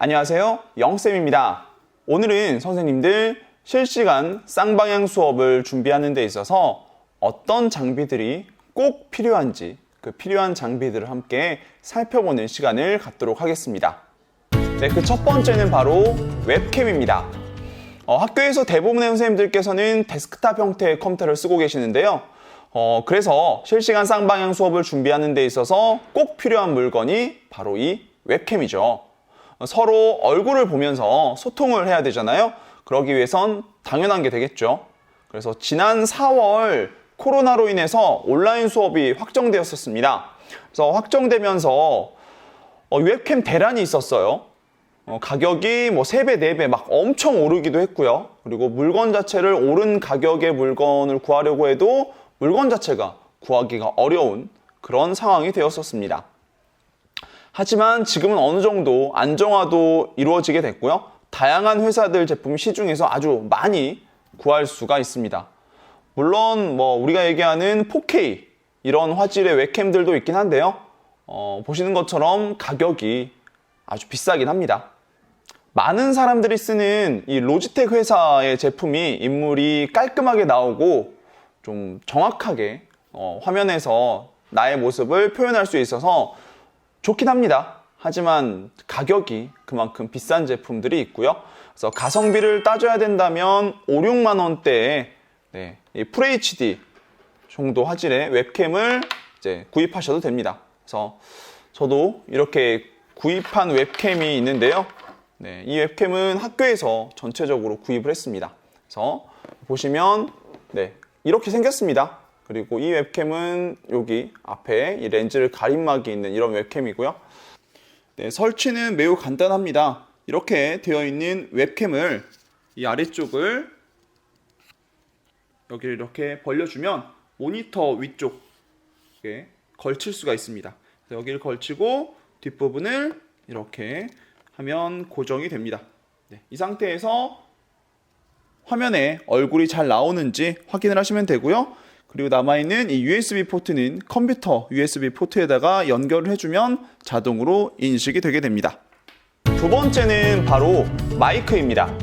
안녕하세요, 영쌤입니다. 오늘은 선생님들 실시간 쌍방향 수업을 준비하는 데 있어서 어떤 장비들이 꼭 필요한지 그 필요한 장비들을 함께 살펴보는 시간을 갖도록 하겠습니다. 네, 그 첫 번째는 바로 웹캠입니다. 학교에서 대부분의 선생님들께서는 데스크탑 형태의 컴퓨터를 쓰고 계시는데요. 그래서 실시간 쌍방향 수업을 준비하는 데 있어서 꼭 필요한 물건이 바로 이 웹캠이죠. 서로 얼굴을 보면서 소통을 해야 되잖아요. 그러기 위해선 당연한 게 되겠죠. 그래서 지난 4월 코로나로 인해서 온라인 수업이 확정되었었습니다. 그래서 확정되면서 웹캠 대란이 있었어요. 가격이 3배, 4배 막 엄청 오르기도 했고요. 그리고 물건 자체를 오른 가격의 물건을 구하려고 해도 물건 자체가 구하기가 어려운 그런 상황이 되었었습니다. 하지만 지금은 어느 정도 안정화도 이루어지게 됐고요. 다양한 회사들 제품 시중에서 아주 많이 구할 수가 있습니다. 물론 우리가 얘기하는 4K 이런 화질의 웹캠들도 있긴 한데요. 보시는 것처럼 가격이 아주 비싸긴 합니다. 많은 사람들이 쓰는 이 로지텍 회사의 제품이 인물이 깔끔하게 나오고 좀 정확하게 화면에서 나의 모습을 표현할 수 있어서 좋긴 합니다. 하지만 가격이 그만큼 비싼 제품들이 있고요. 그래서 가성비를 따져야 된다면 5, 6만 원대의 이 FHD 정도 화질의 웹캠을 이제 구입하셔도 됩니다. 그래서 저도 이렇게 구입한 웹캠이 있는데요. 이 웹캠은 학교에서 전체적으로 구입을 했습니다. 그래서 보시면 이렇게 생겼습니다. 그리고 이 웹캠은 여기 앞에 이 렌즈를 가림막이 있는 이런 웹캠이고요. 설치는 매우 간단합니다. 이렇게 되어 있는 웹캠을 이 아래쪽을 여기를 이렇게 벌려주면 모니터 위쪽에 걸칠 수가 있습니다. 여기를 걸치고 뒷부분을 이렇게 하면 고정이 됩니다. 이 상태에서 화면에 얼굴이 잘 나오는지 확인을 하시면 되고요. 그리고 남아있는 이 USB 포트는 컴퓨터 USB 포트에다가 연결을 해주면 자동으로 인식이 되게 됩니다. 두 번째는 바로 마이크입니다.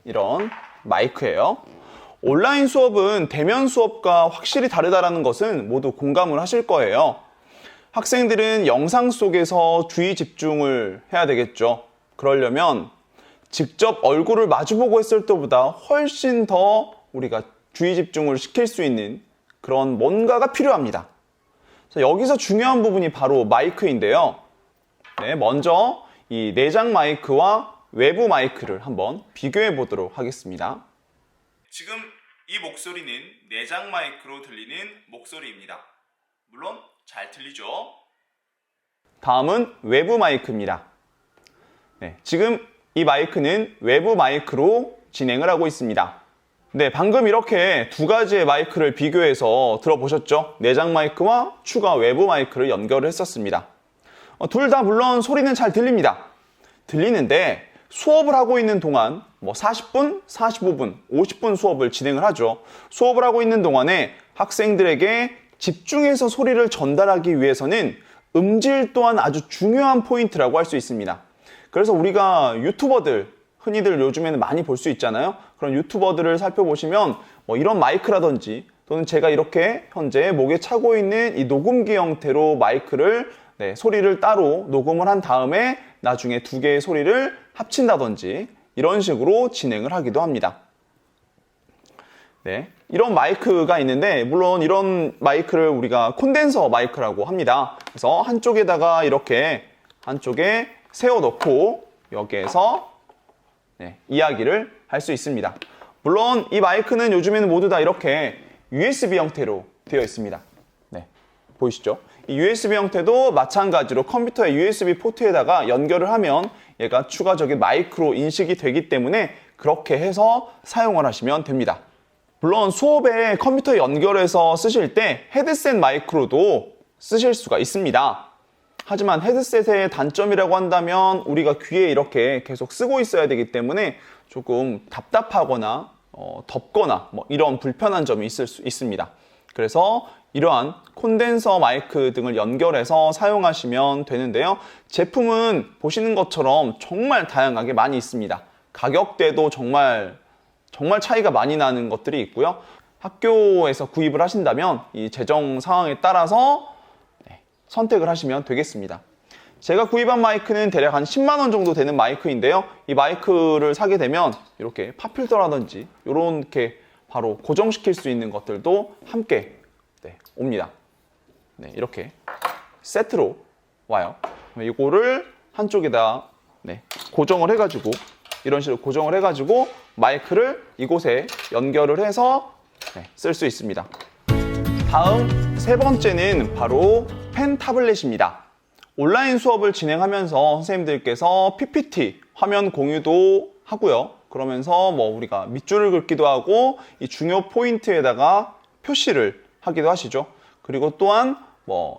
이런 마이크예요. 온라인 수업은 대면 수업과 확실히 다르다는 것은 모두 공감을 하실 거예요. 학생들은 영상 속에서 주의 집중을 해야 되겠죠. 그러려면 직접 얼굴을 마주보고 했을 때보다 훨씬 더 우리가 주의 집중을 시킬 수 있는 그런 뭔가가 필요합니다. 여기서 중요한 부분이 바로 마이크인데요. 먼저 이 내장 마이크와 외부 마이크를 한번 비교해 보도록 하겠습니다. 지금 이 목소리는 내장 마이크로 들리는 목소리입니다. 물론 잘 들리죠? 다음은 외부 마이크입니다. 지금 이 마이크는 외부 마이크로 진행을 하고 있습니다. 방금 이렇게 두 가지의 마이크를 비교해서 들어보셨죠? 내장 마이크와 추가 외부 마이크를 연결을 했었습니다. 둘 다 물론 소리는 잘 들립니다. 들리는데 수업을 하고 있는 동안 40분, 45분, 50분 수업을 진행을 하죠. 수업을 하고 있는 동안에 학생들에게 집중해서 소리를 전달하기 위해서는 음질 또한 아주 중요한 포인트라고 할 수 있습니다. 그래서 우리가 유튜버들, 흔히들 요즘에는 많이 볼 수 있잖아요. 그런 유튜버들을 살펴보시면 이런 마이크라든지 또는 제가 이렇게 현재 목에 차고 있는 이 녹음기 형태로 마이크를 소리를 따로 녹음을 한 다음에 나중에 두 개의 소리를 합친다든지 이런 식으로 진행을 하기도 합니다. 이런 마이크가 있는데 물론 이런 마이크를 우리가 콘덴서 마이크라고 합니다. 그래서 한쪽에다가 이렇게 한쪽에 세워놓고 여기에서 이야기를 할 수 있습니다. 물론 이 마이크는 요즘에는 모두 다 이렇게 USB 형태로 되어 있습니다. 보이시죠? 이 USB 형태도 마찬가지로 컴퓨터의 USB 포트에다가 연결을 하면 얘가 추가적인 마이크로 인식이 되기 때문에 그렇게 해서 사용을 하시면 됩니다. 물론 수업에 컴퓨터 연결해서 쓰실 때 헤드셋 마이크로도 쓰실 수가 있습니다. 하지만 헤드셋의 단점이라고 한다면 우리가 귀에 이렇게 계속 쓰고 있어야 되기 때문에 조금 답답하거나 덥거나 이런 불편한 점이 있을 수 있습니다. 그래서 이러한 콘덴서 마이크 등을 연결해서 사용하시면 되는데요. 제품은 보시는 것처럼 정말 다양하게 많이 있습니다. 가격대도 정말 차이가 많이 나는 것들이 있고요. 학교에서 구입을 하신다면 이 재정 상황에 따라서 선택을 하시면 되겠습니다. 제가 구입한 마이크는 대략 한 10만 원 정도 되는 마이크인데요. 이 마이크를 사게 되면 이렇게 팝필터라든지 이렇게 바로 고정시킬 수 있는 것들도 함께 옵니다. 이렇게 세트로 와요. 이거를 한쪽에다 고정을 해가지고 이런 식으로 고정을 해가지고 마이크를 이곳에 연결을 해서 쓸 수 있습니다. 다음 세 번째는 바로 펜 타블렛입니다. 온라인 수업을 진행하면서 선생님들께서 PPT 화면 공유도 하고요. 그러면서 우리가 밑줄을 긋기도 하고 이 중요 포인트에다가 표시를 하기도 하시죠. 그리고 또한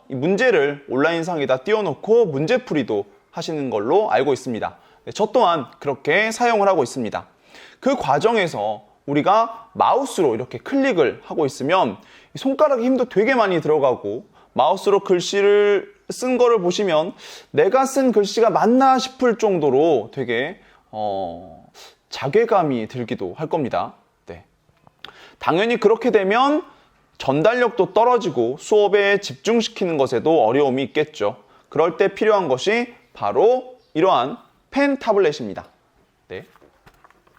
이 문제를 온라인상에다 띄워놓고 문제풀이도 하시는 걸로 알고 있습니다. 저 또한 그렇게 사용을 하고 있습니다. 그 과정에서 우리가 마우스로 이렇게 클릭을 하고 있으면 손가락에 힘도 되게 많이 들어가고 마우스로 글씨를 쓴 거를 보시면 내가 쓴 글씨가 맞나 싶을 정도로 되게 자괴감이 들기도 할 겁니다. 당연히 그렇게 되면 전달력도 떨어지고 수업에 집중시키는 것에도 어려움이 있겠죠. 그럴 때 필요한 것이 바로 이러한 펜 타블렛입니다.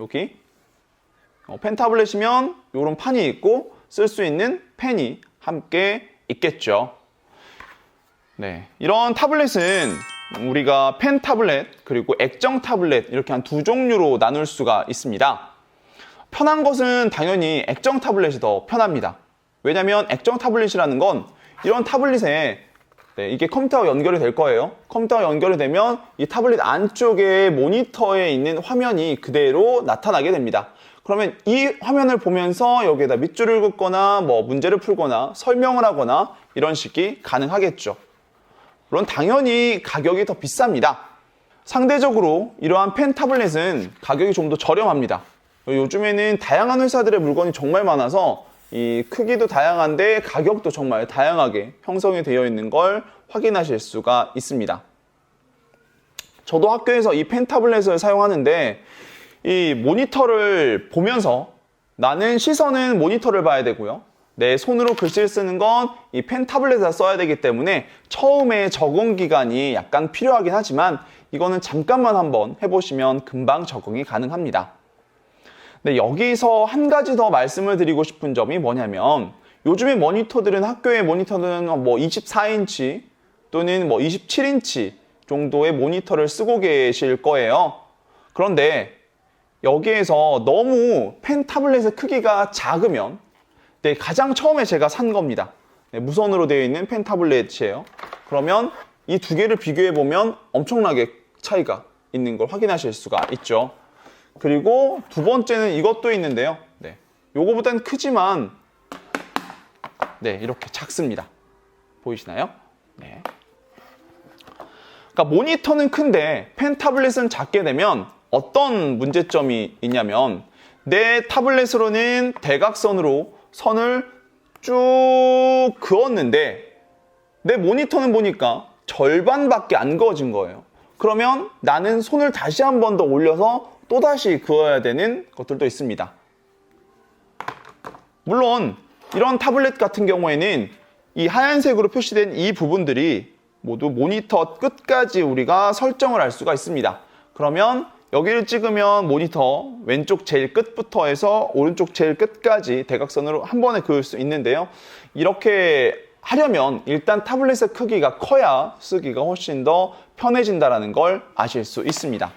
여기 펜 타블렛이면 이런 판이 있고 쓸 수 있는 펜이 함께 있겠죠. 이런 타블렛은 우리가 펜 타블렛 그리고 액정 타블렛 이렇게 한 두 종류로 나눌 수가 있습니다. 편한 것은 당연히 액정 타블렛이 더 편합니다. 왜냐하면 액정 타블렛이라는 건 이런 타블렛에 이게 컴퓨터와 연결이 될 거예요. 컴퓨터와 연결이 되면 이 타블렛 안쪽에 모니터에 있는 화면이 그대로 나타나게 됩니다. 그러면 이 화면을 보면서 여기에다 밑줄을 긋거나 문제를 풀거나 설명을 하거나 이런 식이 가능하겠죠. 물론 당연히 가격이 더 비쌉니다. 상대적으로 이러한 펜 타블렛은 가격이 좀 더 저렴합니다. 요즘에는 다양한 회사들의 물건이 정말 많아서 이 크기도 다양한데 가격도 정말 다양하게 형성이 되어 있는 걸 확인하실 수가 있습니다. 저도 학교에서 이 펜 타블렛을 사용하는데 이 모니터를 보면서 나는 시선은 모니터를 봐야 되고요. 내 손으로 글씨를 쓰는 건 이 펜 타블렛에다 써야 되기 때문에 처음에 적응 기간이 약간 필요하긴 하지만 이거는 잠깐만 한번 해보시면 금방 적응이 가능합니다. 여기서 한 가지 더 말씀을 드리고 싶은 점이 뭐냐면 요즘의 모니터들은 학교의 모니터는 24인치 또는 27인치 정도의 모니터를 쓰고 계실 거예요. 그런데 여기에서 너무 펜 타블렛의 크기가 작으면 가장 처음에 제가 산 겁니다. 무선으로 되어 있는 펜 타블렛이에요. 그러면 이 두 개를 비교해 보면 엄청나게 차이가 있는 걸 확인하실 수가 있죠. 그리고 두 번째는 이것도 있는데요. 요거보다는 크지만 이렇게 작습니다. 보이시나요? 그러니까 모니터는 큰데 펜 타블렛은 작게 되면 어떤 문제점이 있냐면 내 타블렛으로는 대각선으로 선을 쭉 그었는데 내 모니터는 보니까 절반밖에 안 그어진 거예요. 그러면 나는 손을 다시 한 번 더 올려서 또다시 그어야 되는 것들도 있습니다. 물론 이런 타블렛 같은 경우에는 이 하얀색으로 표시된 이 부분들이 모두 모니터 끝까지 우리가 설정을 할 수가 있습니다. 그러면 여기를 찍으면 모니터 왼쪽 제일 끝부터 해서 오른쪽 제일 끝까지 대각선으로 한 번에 그을 수 있는데요. 이렇게 하려면 일단 타블렛의 크기가 커야 쓰기가 훨씬 더 편해진다는 걸 아실 수 있습니다.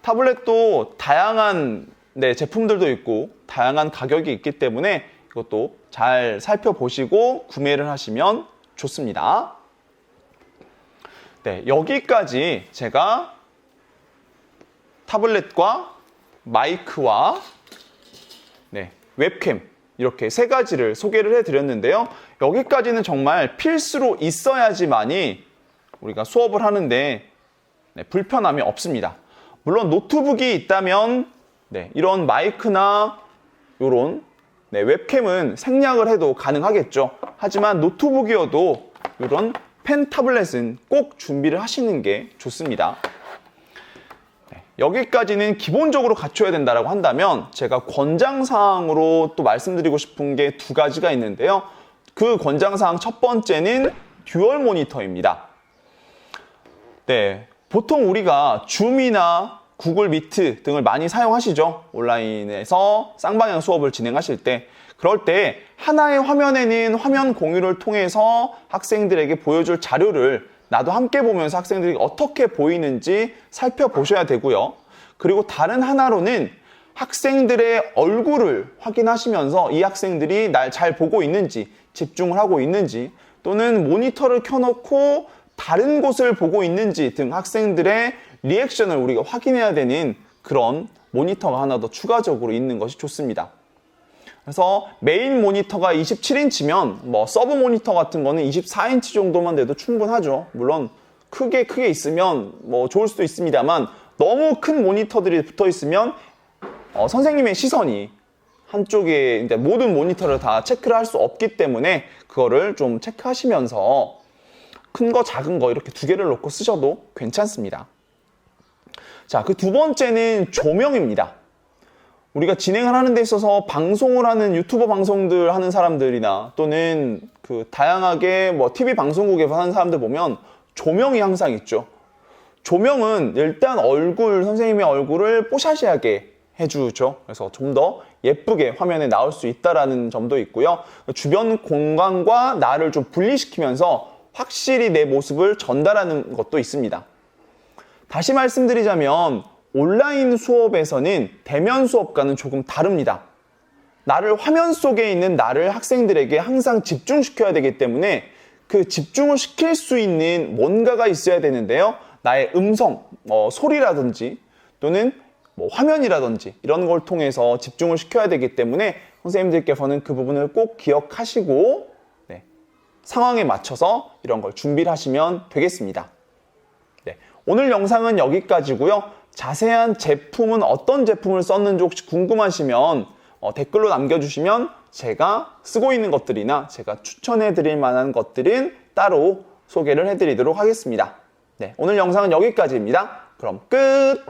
타블렛도 다양한 제품들도 있고 다양한 가격이 있기 때문에 이것도 잘 살펴보시고 구매를 하시면 좋습니다. 여기까지 제가 타블렛과 마이크와 웹캠 이렇게 세 가지를 소개를 해드렸는데요. 여기까지는 정말 필수로 있어야지만이 우리가 수업을 하는데 불편함이 없습니다. 물론 노트북이 있다면 이런 마이크나 이런 네, 웹캠은 생략을 해도 가능하겠죠. 하지만 노트북이어도 이런 펜 타블렛은 꼭 준비를 하시는 게 좋습니다. 네, 여기까지는 기본적으로 갖춰야 된다고 한다면 제가 권장사항으로 또 말씀드리고 싶은 게 두 가지가 있는데요. 그 권장사항 첫 번째는 듀얼 모니터입니다. 네, 보통 우리가 줌이나 구글 미트 등을 많이 사용하시죠. 온라인에서 쌍방향 수업을 진행하실 때. 그럴 때 하나의 화면에는 화면 공유를 통해서 학생들에게 보여줄 자료를 나도 함께 보면서 학생들이 어떻게 보이는지 살펴보셔야 되고요. 그리고 다른 하나로는 학생들의 얼굴을 확인하시면서 이 학생들이 날 잘 보고 있는지, 집중을 하고 있는지, 또는 모니터를 켜놓고 다른 곳을 보고 있는지 등 학생들의 리액션을 우리가 확인해야 되는 그런 모니터가 하나 더 추가적으로 있는 것이 좋습니다. 그래서 메인 모니터가 27인치면 뭐 서브 모니터 같은 거는 24인치 정도만 돼도 충분하죠. 물론 크게 있으면 뭐 좋을 수도 있습니다만 너무 큰 모니터들이 붙어 있으면 선생님의 시선이 한쪽에 이제 모든 모니터를 다 체크를 할 수 없기 때문에 그거를 좀 체크하시면서 큰 거, 작은 거 이렇게 두 개를 놓고 쓰셔도 괜찮습니다. 자, 그 두 번째는 조명입니다. 우리가 진행을 하는 데 있어서 방송을 하는 유튜버 방송들 하는 사람들이나 또는 그 다양하게 뭐 TV 방송국에서 하는 사람들 보면 조명이 항상 있죠. 조명은 일단 선생님의 얼굴을 뽀샤시하게 해주죠. 그래서 좀 더 예쁘게 화면에 나올 수 있다라는 점도 있고요. 주변 공간과 나를 좀 분리시키면서 확실히 내 모습을 전달하는 것도 있습니다. 다시 말씀드리자면 온라인 수업에서는 대면 수업과는 조금 다릅니다. 화면 속에 있는 나를 학생들에게 항상 집중시켜야 되기 때문에 그 집중을 시킬 수 있는 뭔가가 있어야 되는데요. 나의 음성, 소리라든지 또는 화면이라든지 이런 걸 통해서 집중을 시켜야 되기 때문에 선생님들께서는 그 부분을 꼭 기억하시고 상황에 맞춰서 이런 걸 준비를 하시면 되겠습니다. 네, 오늘 영상은 여기까지고요. 자세한 제품은 어떤 제품을 썼는지 혹시 궁금하시면 댓글로 남겨주시면 제가 쓰고 있는 것들이나 제가 추천해 드릴 만한 것들은 따로 소개를 해드리도록 하겠습니다. 네, 오늘 영상은 여기까지입니다. 그럼 끝!